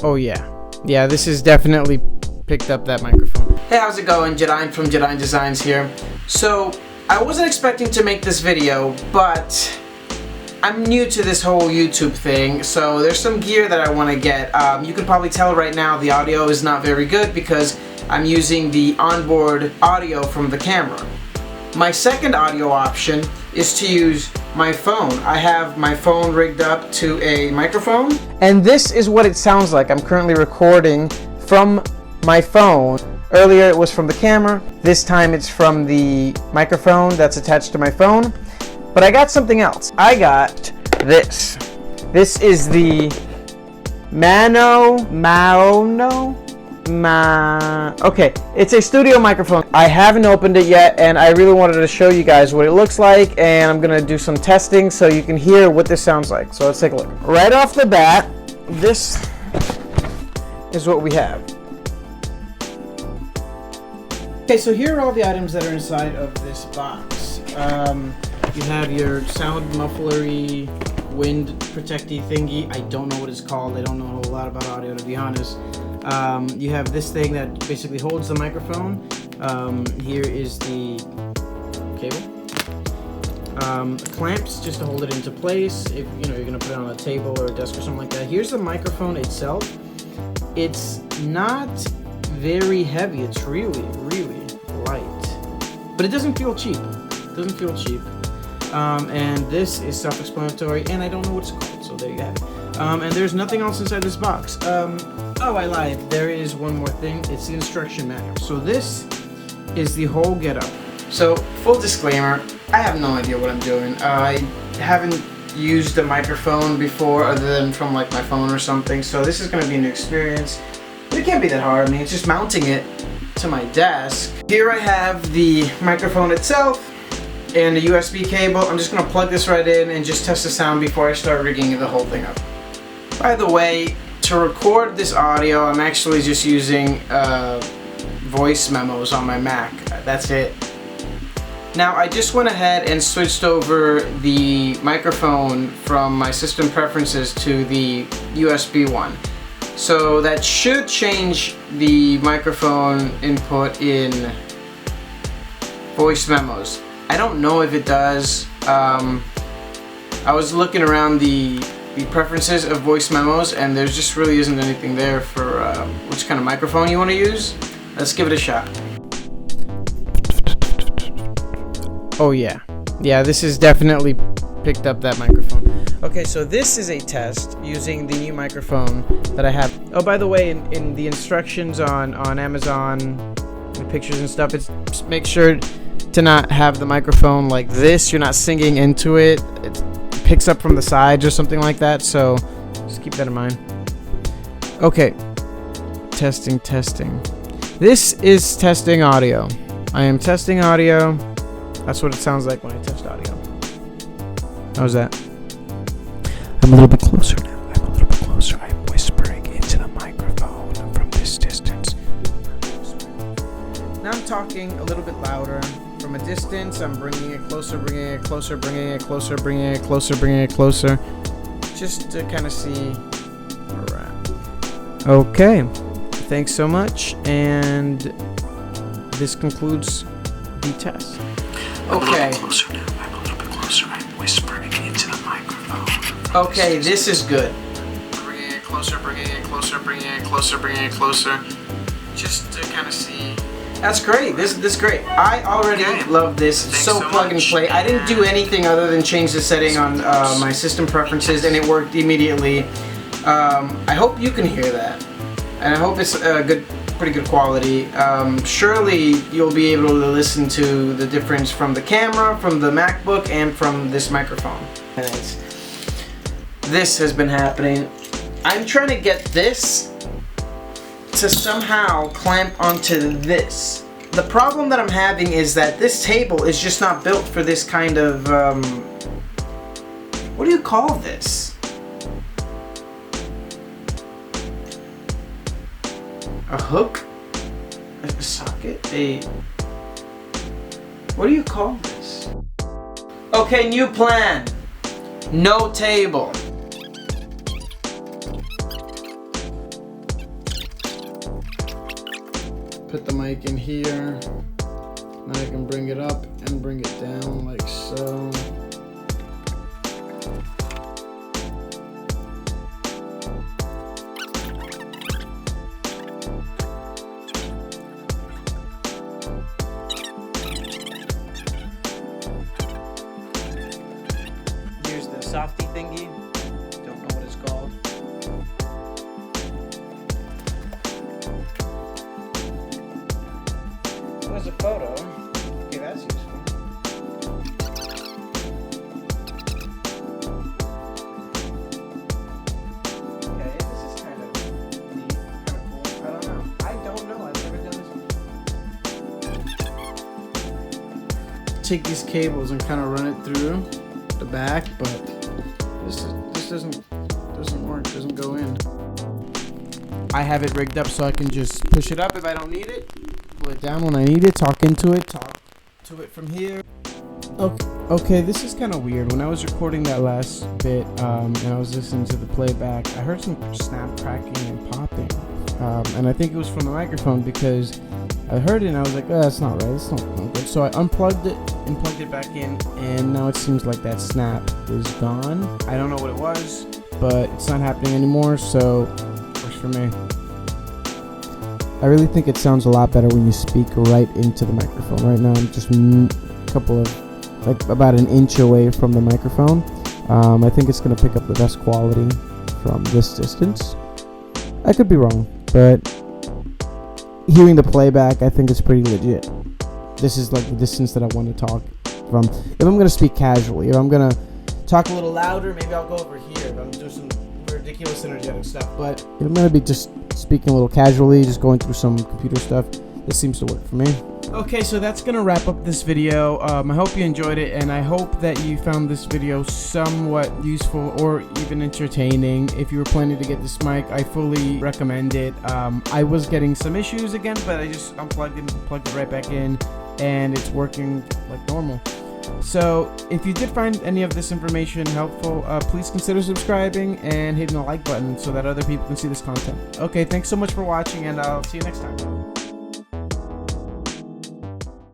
Oh yeah. Yeah, this is definitely picked up that microphone. Hey, how's it going? Yerain from Yerain Designs here. So, I wasn't expecting to make this video, but I'm new to this whole YouTube thing, so there's some gear that I want to get. You can probably tell right now the audio is not very good because I'm using the onboard audio from the camera. My second audio option is to use my phone. I have my phone rigged up to a microphone, and this is what it sounds like. I'm currently recording from my phone. Earlier it was from the camera. This time it's from the microphone that's attached to my phone. But I got something else. I got this. This is the Maono. Okay, it's a studio microphone. I haven't opened it yet, and I really wanted to show you guys what it looks like, and I'm gonna do some testing so you can hear what this sounds like. So let's take a look. Right off the bat, this is what we have. Okay, so here are all the items that are inside of this box. You have your sound mufflery, wind protecty thingy. I don't know what it's called. I don't know a whole lot about audio, to be honest. You have this thing that basically holds the microphone. Here is the cable. Clamps just to hold it into place. If you're gonna put it on a table or a desk or something like that. Here's the microphone itself. It's not very heavy. It's really, really light, but it doesn't feel cheap. It doesn't feel cheap. And this is self-explanatory, and I don't know what it's called, so there you have it. And there's nothing else inside this box. Oh, I lied. There is one more thing. It's the instruction manual. So this is the whole getup. So, full disclaimer, I have no idea what I'm doing. I haven't used a microphone before other than from like my phone or something, so this is going to be a new experience. But it can't be that hard. I mean, it's just mounting it to my desk. Here I have the microphone itself and a USB cable. I'm just going to plug this right in and just test the sound before I start rigging the whole thing up. By the way, to record this audio, I'm actually just using voice memos on my Mac. That's it. Now, I just went ahead and switched over the microphone from my system preferences to the USB one. So that should change the microphone input in voice memos. I don't know if it does. I was looking around the preferences of voice memos, and there just really isn't anything there for which kind of microphone you want to use. Let's give it a shot. Oh yeah. Yeah, this is definitely picked up that microphone. Okay, so this is a test using the new microphone that I have. Oh, by the way, in the instructions on Amazon, the pictures and stuff, it's just make sure to not have the microphone like this. You're not singing into it. It picks up from the sides or something like that, so just keep that in mind. Okay, testing. This is testing audio. I am testing audio. That's what it sounds like when I test audio. How's that? I'm a little bit closer now. I'm whispering into the microphone from this distance. Now I'm talking a little bit louder. From a distance, I'm bringing it closer, bringing it closer, bringing it closer, bringing it closer, bringing it closer. Just to kind of see where we're at. Okay. Thanks so much. And this concludes the test. Okay. I'm a little bit closer. I'm whispering into the microphone. Okay, this is good. Bringing it closer, bringing it closer, bringing it closer, bringing it closer. Just to kind of see. That's great. This is great. I already love this. It's so plug and play. I didn't do anything other than change the setting on my system preferences, and it worked immediately. I hope you can hear that, and I hope it's pretty good quality. Surely you'll be able to listen to the difference from the camera, from the MacBook, and from this microphone. And this has been happening. I'm trying to get this to somehow clamp onto this. The problem that I'm having is that this table is just not built for this kind of, what do you call this? A hook? A socket? What do you call this? Okay, new plan. No table. put the mic in here. Now I can bring it up and bring it down like so. Here's the softy thingy. Don't know what it's called. There's a photo. Okay, that's useful. Okay, this is kind of neat, kind of cool. I don't know. I've never done this. Take these cables and kind of run it through the back, but this doesn't work. Doesn't go in. I have it rigged up so I can just push it up if I don't need it. Pull it down when I need it, talk into it, talk to it from here. Okay, this is kind of weird. When I was recording that last bit and I was listening to the playback, I heard some snap cracking and popping. And I think it was from the microphone because I heard it and I was like, oh, that's not right. That's not good. So I unplugged it and plugged it back in, and now it seems like that snap is gone. I don't know what it was, but it's not happening anymore, so works for me. I really think it sounds a lot better when you speak right into the microphone. Right now I'm just about an inch away from the microphone. I think it's going to pick up the best quality from this distance. I could be wrong, but hearing the playback, I think it's pretty legit. This is like the distance that I want to talk from. If I'm going to speak casually, if I'm going to talk a little louder, maybe I'll go over here. If I'm doing some ridiculous energetic stuff. But if I'm going to be just speaking a little casually, just going through some computer stuff, this seems to work for me. Okay, so that's gonna wrap up this video. I hope you enjoyed it, and I hope that you found this video somewhat useful or even entertaining. If you were planning to get this mic, I fully recommend it. I was getting some issues again, but I just unplugged it and plugged it right back in, and it's working like normal. So if you did find any of this information helpful, please consider subscribing and hitting the like button so that other people can see this content. Okay, thanks so much for watching, and I'll see you next time.